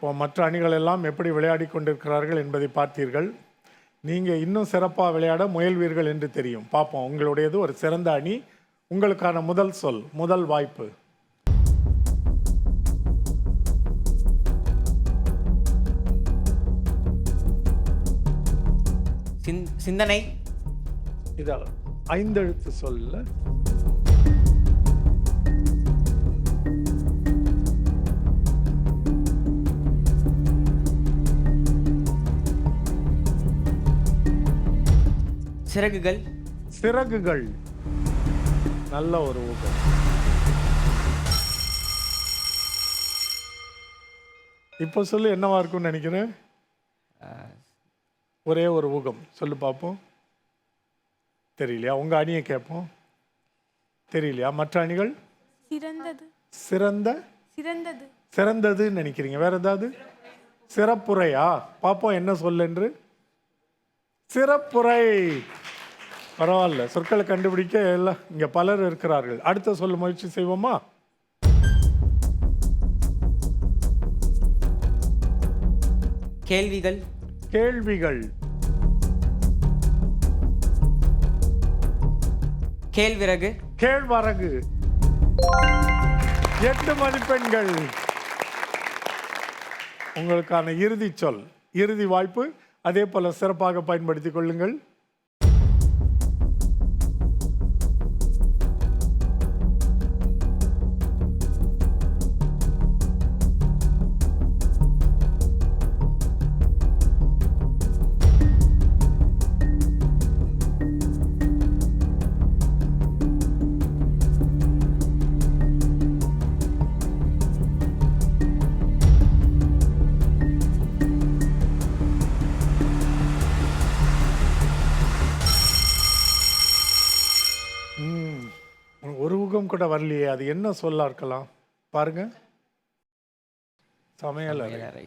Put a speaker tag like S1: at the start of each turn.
S1: இப்போ மற்ற அணிகள் எல்லாம் எப்படி விளையாடி கொண்டிருக்கிறார்கள் என்பதை பார்த்தீர்கள். நீங்கள் இன்னும் சிறப்பாக விளையாட முயல்வீர்கள் என்று தெரியும். பார்ப்போம். உங்களுடையது ஒரு சிறந்த அணி. உங்களுக்கான முதல் சொல், முதல் வாய்ப்பு.
S2: சிந்தனை.
S1: இது 5 எழுத்து சொல்ல.
S2: சிறகுகள்.
S1: சிறகுகள். நல்ல ஒரு ஊகம். இப்போ சொல்லு, என்னவா இருக்கும்னு நினைக்கிறேன்? ஒரே ஒரு ஊகம் சொல்லு பார்ப்போம். தெரியலையா? உங்க அணியை கேட்போம். தெரியலையா? மற்ற அணிகள்?
S3: சிறந்தது.
S1: சிறந்தது. சிறந்ததுன்னு நினைக்கிறீங்க. வேற ஏதாவது? சிறப்புரையா? பார்ப்போம் என்ன சொல் என்று. சிறப்புரை. பரவாயில்ல, சொற்களை கண்டுபிடிக்க எல்லாம் இங்க பலர் இருக்கிறார்கள். அடுத்த சொல்ல முயற்சி செய்வோமா?
S2: கேள்விகள்.
S1: கேள்விகள்.
S2: கேழ்விறகு.
S1: கேழ்வரகு. 8 மதிப்பெண்கள். உங்களுக்கான இறுதி சொல், இறுதி வாய்ப்பு. அதே போல சிறப்பாக பயன்படுத்திக் கொள்ளுங்கள். ஒரு ஊகம் கூட வரலையே. அது என்ன சொல்லா இருக்கலாம்? பாருங்க. சமையல் அறை.